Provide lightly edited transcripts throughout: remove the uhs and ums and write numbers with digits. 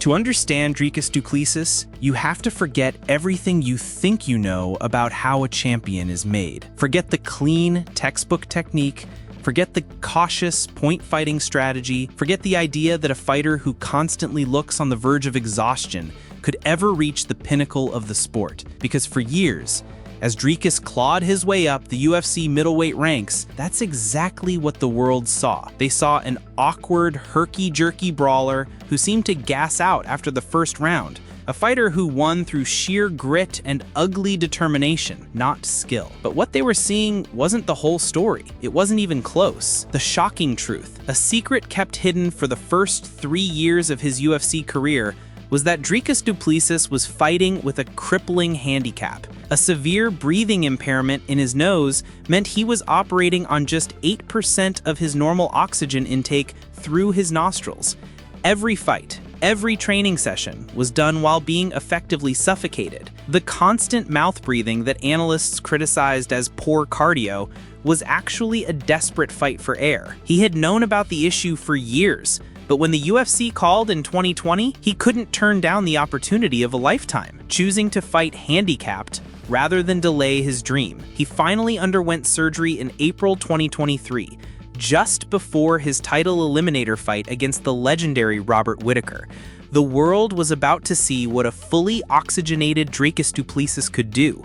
To understand Dricus Du Plessis, you have to forget everything you think you know about how a champion is made. Forget the clean, textbook technique. Forget the cautious, point-fighting strategy. Forget the idea that a fighter who constantly looks on the verge of exhaustion could ever reach the pinnacle of the sport. Because for years, as Dricus clawed his way up the UFC middleweight ranks, that's exactly what the world saw. They saw an awkward, herky-jerky brawler who seemed to gas out after the first round. A fighter who won through sheer grit and ugly determination, not skill. But what they were seeing wasn't the whole story. It wasn't even close. The shocking truth, a secret kept hidden for the first 3 years of his UFC career, was that Dricus Du Plessis was fighting with a crippling handicap. A severe breathing impairment in his nose meant he was operating on just 8% of his normal oxygen intake through his nostrils. Every fight, every training session was done while being effectively suffocated. The constant mouth breathing that analysts criticized as poor cardio was actually a desperate fight for air. He had known about the issue for years, but when the UFC called in 2020, he couldn't turn down the opportunity of a lifetime, choosing to fight handicapped rather than delay his dream. He finally underwent surgery in April 2023, just before his title eliminator fight against the legendary Robert Whittaker. The world was about to see what a fully oxygenated Dricus Du Plessis could do.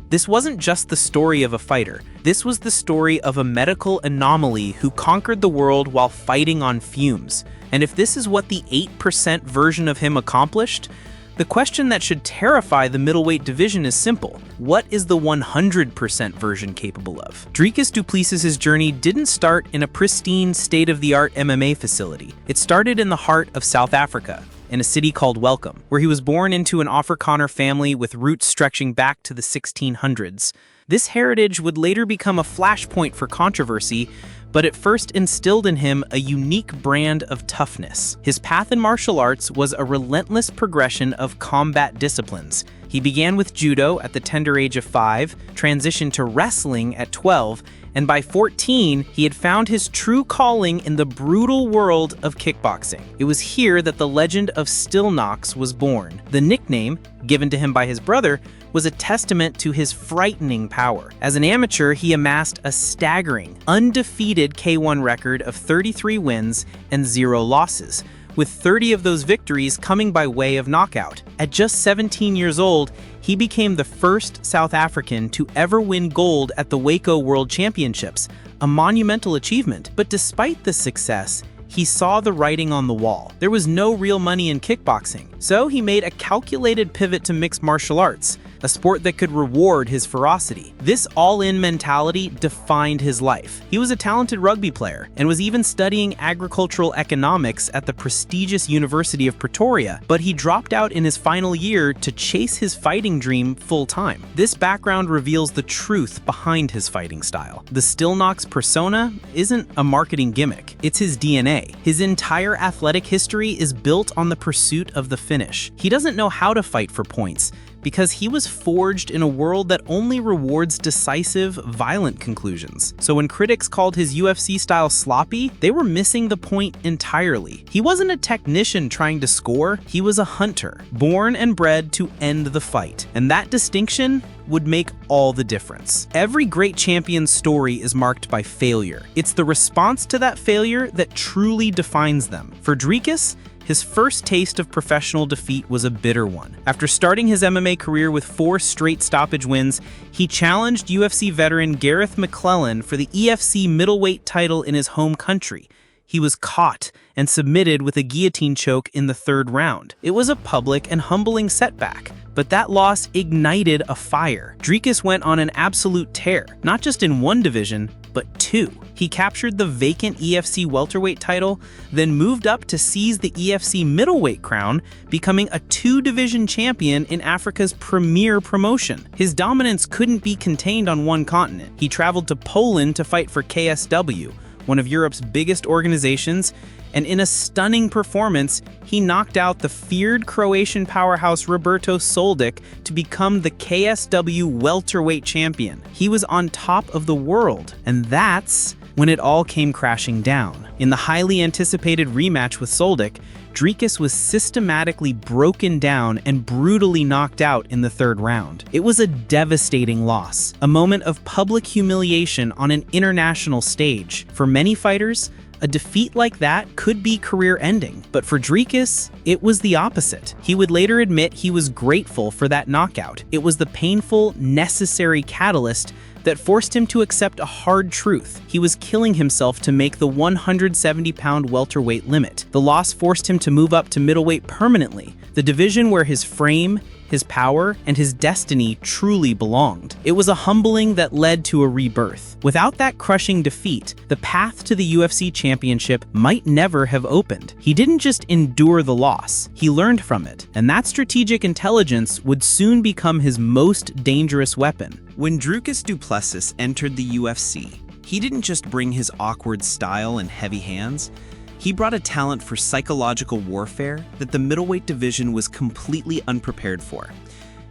This wasn't just the story of a fighter. This was the story of a medical anomaly who conquered the world while fighting on fumes. And if this is what the 8% version of him accomplished, the question that should terrify the middleweight division is simple. What is the 100% version capable of? Dricus Du Plessis' journey didn't start in a pristine, state-of-the-art MMA facility. It started in the heart of South Africa, in a city called Welcome, where he was born into an Afrikaner family with roots stretching back to the 1600s. This heritage would later become a flashpoint for controversy, but it first instilled in him a unique brand of toughness. His path in martial arts was a relentless progression of combat disciplines. He began with judo at the tender age of 5, transitioned to wrestling at 12, and by 14, he had found his true calling in the brutal world of kickboxing. It was here that the legend of Still Knocks was born. The nickname, given to him by his brother, was a testament to his frightening power. As an amateur, he amassed a staggering, undefeated K1 record of 33 wins and 0 losses, with 30 of those victories coming by way of knockout. At just 17 years old, he became the first South African to ever win gold at the Waco World Championships, a monumental achievement. But despite the success, he saw the writing on the wall. There was no real money in kickboxing, so he made a calculated pivot to mixed martial arts, a sport that could reward his ferocity. This all-in mentality defined his life. He was a talented rugby player and was even studying agricultural economics at the prestigious University of Pretoria, but he dropped out in his final year to chase his fighting dream full-time. This background reveals the truth behind his fighting style. The Still Knocks persona isn't a marketing gimmick, it's his DNA. His entire athletic history is built on the pursuit of the finish. He doesn't know how to fight for points, because he was forged in a world that only rewards decisive, violent conclusions. So when critics called his UFC style sloppy, they were missing the point entirely. He wasn't a technician trying to score, he was a hunter, born and bred to end the fight. And that distinction would make all the difference. Every great champion's story is marked by failure. It's the response to that failure that truly defines them. For Dricus, his first taste of professional defeat was a bitter one. After starting his MMA career with 4 straight stoppage wins, he challenged UFC veteran Gareth McClellan for the EFC middleweight title in his home country. He was caught and submitted with a guillotine choke in the 3rd round. It was a public and humbling setback, but that loss ignited a fire. Dricus went on an absolute tear, not just in one division, but 2. He captured the vacant EFC welterweight title, then moved up to seize the EFC middleweight crown, becoming a 2-division champion in Africa's premier promotion. His dominance couldn't be contained on one continent. He traveled to Poland to fight for KSW, one of Europe's biggest organizations, and in a stunning performance, he knocked out the feared Croatian powerhouse Roberto Soldic to become the KSW welterweight champion. He was on top of the world, and that's when it all came crashing down. In the highly anticipated rematch with Soldic, Dricus was systematically broken down and brutally knocked out in the third round. It was a devastating loss, a moment of public humiliation on an international stage. For many fighters, a defeat like that could be career-ending, but for Dricus, it was the opposite. He would later admit he was grateful for that knockout. It was the painful, necessary catalyst that forced him to accept a hard truth. He was killing himself to make the 170-pound welterweight limit. The loss forced him to move up to middleweight permanently, the division where his frame, his power, and his destiny truly belonged. It was a humbling that led to a rebirth. Without that crushing defeat, the path to the UFC championship might never have opened. He didn't just endure the loss, he learned from it, and that strategic intelligence would soon become his most dangerous weapon. When Dricus Du Plessis entered the UFC, he didn't just bring his awkward style and heavy hands. He brought a talent for psychological warfare that the middleweight division was completely unprepared for.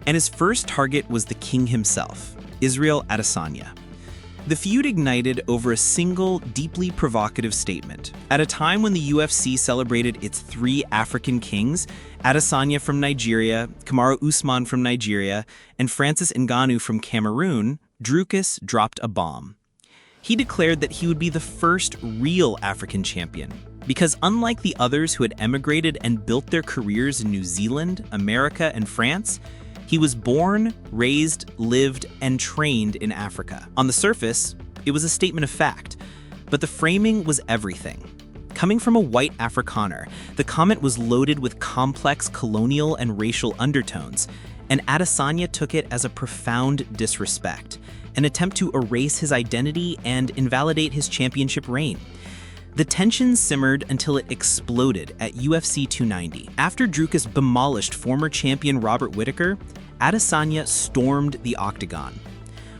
And his first target was the king himself, Israel Adesanya. The feud ignited over a single, deeply provocative statement. At a time when the UFC celebrated its 3 African kings, Adesanya from Nigeria, Kamaru Usman from Nigeria, and Francis Ngannou from Cameroon, Dricus dropped a bomb. He declared that he would be the first real African champion, because unlike the others who had emigrated and built their careers in New Zealand, America, and France, he was born, raised, lived, and trained in Africa. On the surface, it was a statement of fact, but the framing was everything. Coming from a white Afrikaner, the comment was loaded with complex colonial and racial undertones, and Adesanya took it as a profound disrespect, an attempt to erase his identity and invalidate his championship reign. The tension simmered until it exploded at UFC 290. After Dricus demolished former champion Robert Whittaker, Adesanya stormed the octagon.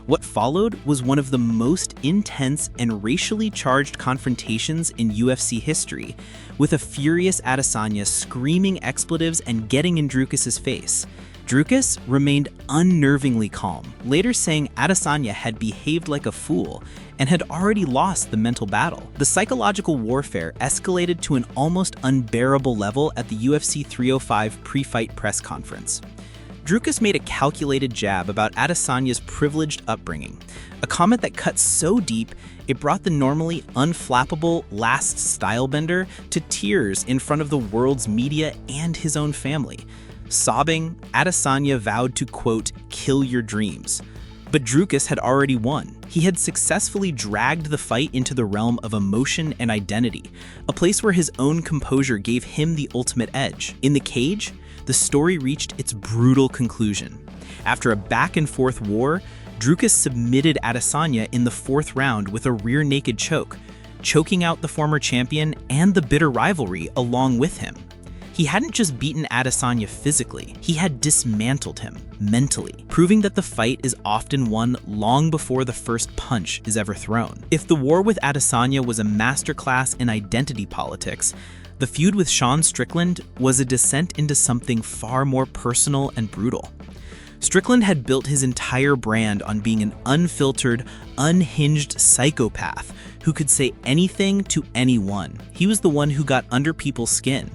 What followed was one of the most intense and racially charged confrontations in UFC history, with a furious Adesanya screaming expletives and getting in Dricus's face. Dricus remained unnervingly calm, later saying Adesanya had behaved like a fool and had already lost the mental battle. The psychological warfare escalated to an almost unbearable level at the UFC 305 pre-fight press conference. Dricus made a calculated jab about Adesanya's privileged upbringing, a comment that cut so deep it brought the normally unflappable last stylebender to tears in front of the world's media and his own family. Sobbing, Adesanya vowed to, quote, kill your dreams. But Dricus had already won. He had successfully dragged the fight into the realm of emotion and identity, a place where his own composure gave him the ultimate edge. In the cage, the story reached its brutal conclusion. After a back-and-forth war, Dricus submitted Adesanya in the 4th round with a rear naked choke, choking out the former champion and the bitter rivalry along with him. He hadn't just beaten Adesanya physically, he had dismantled him mentally, proving that the fight is often won long before the first punch is ever thrown. If the war with Adesanya was a masterclass in identity politics, the feud with Strickland was a descent into something far more personal and brutal. Strickland had built his entire brand on being an unfiltered, unhinged psychopath who could say anything to anyone. He was the one who got under people's skin.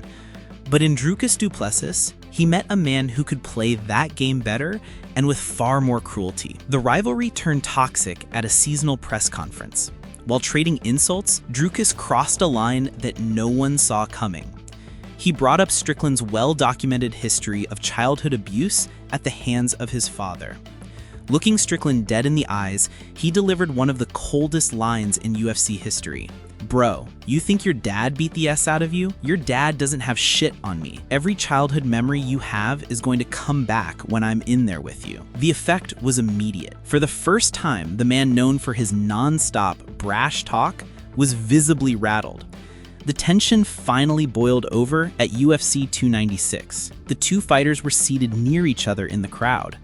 But in Dricus Du Plessis, he met a man who could play that game better and with far more cruelty. The rivalry turned toxic at a seasonal press conference. While trading insults, Dricus crossed a line that no one saw coming. He brought up Strickland's well-documented history of childhood abuse at the hands of his father. Looking Strickland dead in the eyes, he delivered one of the coldest lines in UFC history. Bro, you think your dad beat the S out of you? Your dad doesn't have shit on me. Every childhood memory you have is going to come back when I'm in there with you. The effect was immediate. For the first time, the man known for his non-stop, brash talk was visibly rattled. The tension finally boiled over at UFC 296. The two fighters were seated near each other in the crowd.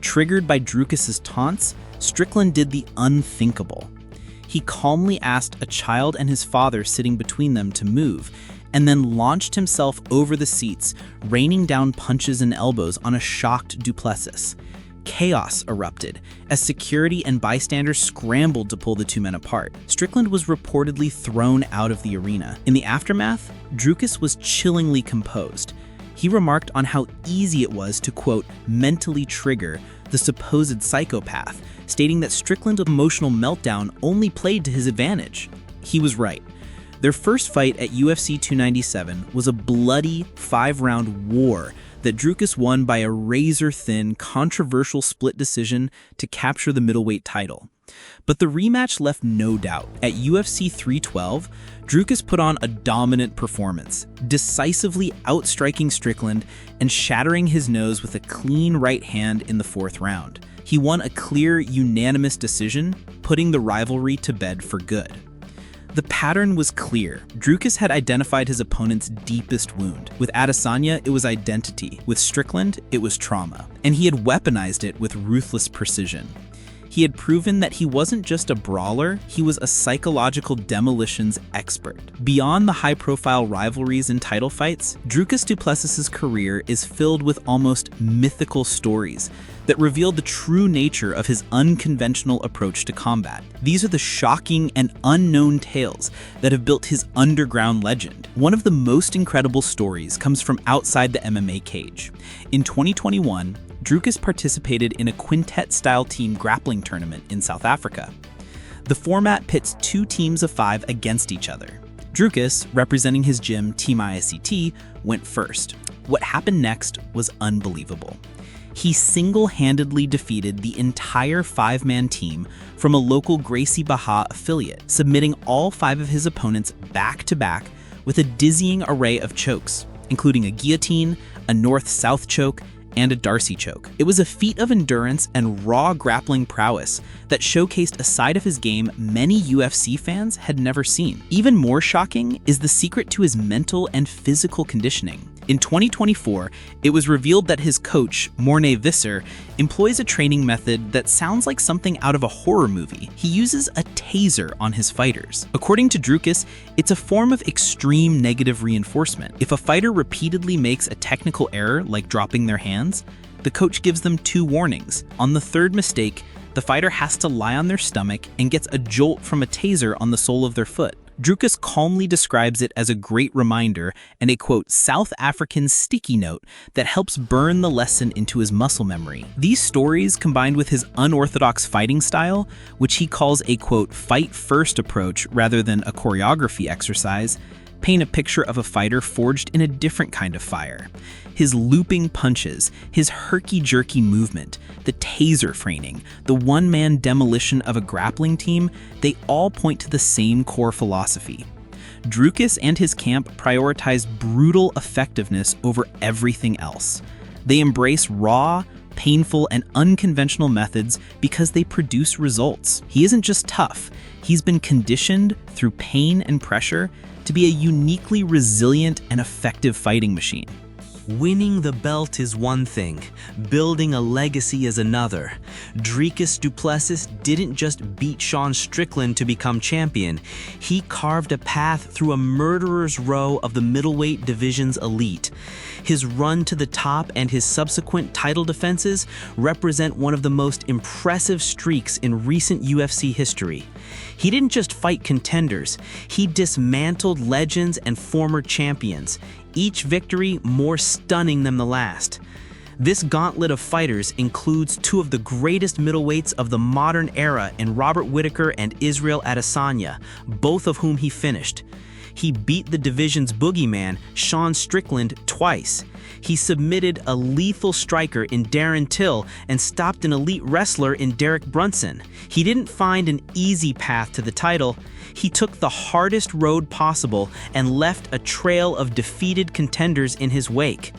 Triggered by Dricus's taunts, Strickland did the unthinkable. He calmly asked a child and his father sitting between them to move, and then launched himself over the seats, raining down punches and elbows on a shocked Du Plessis. Chaos erupted as security and bystanders scrambled to pull the two men apart. Strickland was reportedly thrown out of the arena. In the aftermath, Dricus was chillingly composed. He remarked on how easy it was to, quote, mentally trigger the supposed psychopath, stating that Strickland's emotional meltdown only played to his advantage. He was right. Their first fight at UFC 297 was a bloody 5-round war that Dricus won by a razor-thin, controversial split decision to capture the middleweight title. But the rematch left no doubt. At UFC 312, Dricus put on a dominant performance, decisively outstriking Strickland and shattering his nose with a clean right hand in the 4th round. He won a clear, unanimous decision, putting the rivalry to bed for good. The pattern was clear. Dricus had identified his opponent's deepest wound. With Adesanya, it was identity. With Strickland, it was trauma. And he had weaponized it with ruthless precision. He had proven that he wasn't just a brawler, he was a psychological demolitions expert. Beyond the high-profile rivalries and title fights, Dricus Du Plessis' career is filled with almost mythical stories that reveal the true nature of his unconventional approach to combat. These are the shocking and unknown tales that have built his underground legend. One of the most incredible stories comes from outside the MMA cage. In 2021, Dricus participated in a quintet-style team grappling tournament in South Africa. The format pits 2 teams of 5 against each other. Dricus, representing his gym Team ISCT, went first. What happened next was unbelievable. He single-handedly defeated the entire 5-man team from a local Gracie Baha affiliate, submitting all 5 of his opponents back-to-back with a dizzying array of chokes, including a guillotine, a north-south choke, and a Darcy choke. It was a feat of endurance and raw grappling prowess that showcased a side of his game many UFC fans had never seen. Even more shocking is the secret to his mental and physical conditioning. In 2024, it was revealed that his coach, Morne Visser, employs a training method that sounds like something out of a horror movie. He uses a taser on his fighters. According to Dricus, it's a form of extreme negative reinforcement. If a fighter repeatedly makes a technical error, like dropping their hands, the coach gives them 2 warnings. On the 3rd mistake, the fighter has to lie on their stomach and gets a jolt from a taser on the sole of their foot. Dricus calmly describes it as a great reminder and a, quote, South African sticky note that helps burn the lesson into his muscle memory. These stories, combined with his unorthodox fighting style, which he calls a, quote, fight-first approach rather than a choreography exercise, paint a picture of a fighter forged in a different kind of fire. His looping punches, his herky-jerky movement, the taser framing, the one-man demolition of a grappling team, they all point to the same core philosophy. Dricus and his camp prioritize brutal effectiveness over everything else. They embrace raw, painful, and unconventional methods because they produce results. He isn't just tough, he's been conditioned through pain and pressure to be a uniquely resilient and effective fighting machine. Winning the belt is one thing, building a legacy is another. Dricus Du Plessis didn't just beat Sean Strickland to become champion, he carved a path through a murderer's row of the middleweight division's elite. His run to the top and his subsequent title defenses represent one of the most impressive streaks in recent UFC history. He didn't just fight contenders, he dismantled legends and former champions, each victory more stunning than the last. This gauntlet of fighters includes 2 of the greatest middleweights of the modern era in Robert Whittaker and Israel Adesanya, both of whom he finished. He beat the division's boogeyman, Sean Strickland, twice. He submitted a lethal striker in Darren Till and stopped an elite wrestler in Derek Brunson. He didn't find an easy path to the title. He took the hardest road possible and left a trail of defeated contenders in his wake.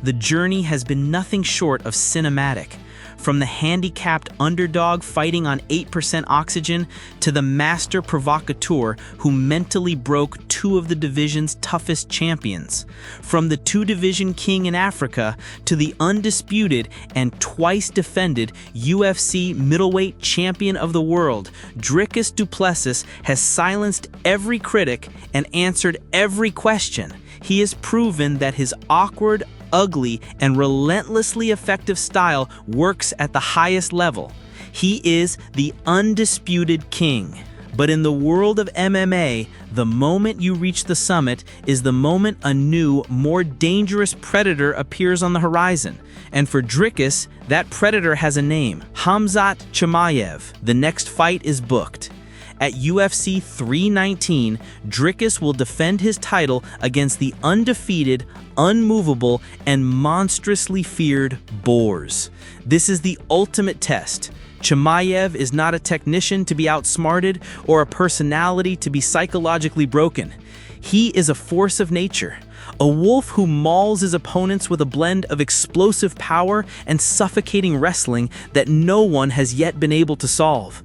The journey has been nothing short of cinematic. From the handicapped underdog fighting on 8% oxygen to the master provocateur who mentally broke 2 of the division's toughest champions. From the 2-division king in Africa to the undisputed and twice defended UFC middleweight champion of the world, Dricus Du Plessis has silenced every critic and answered every question. He has proven that his awkward, ugly, and relentlessly effective style works at the highest level. He is the undisputed king. But in the world of MMA, the moment you reach the summit is the moment a new, more dangerous predator appears on the horizon. And for Dricus, that predator has a name, Khamzat Chimaev. The next fight is booked. At UFC 319, Dricus will defend his title against the undefeated, unmovable, and monstrously feared Boers. This is the ultimate test. Chimaev is not a technician to be outsmarted or a personality to be psychologically broken. He is a force of nature, a wolf who mauls his opponents with a blend of explosive power and suffocating wrestling that no one has yet been able to solve.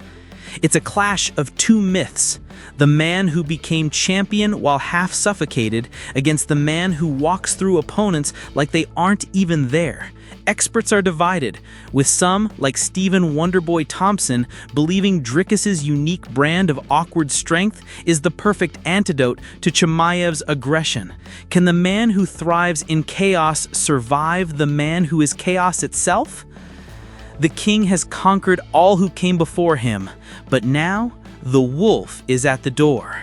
It's a clash of two myths, the man who became champion while half suffocated against the man who walks through opponents like they aren't even there. Experts are divided, with some, like Stephen Wonderboy Thompson, believing Dricus's unique brand of awkward strength is the perfect antidote to Chimaev's aggression. Can the man who thrives in chaos survive the man who is chaos itself? The king has conquered all who came before him, but now the wolf is at the door.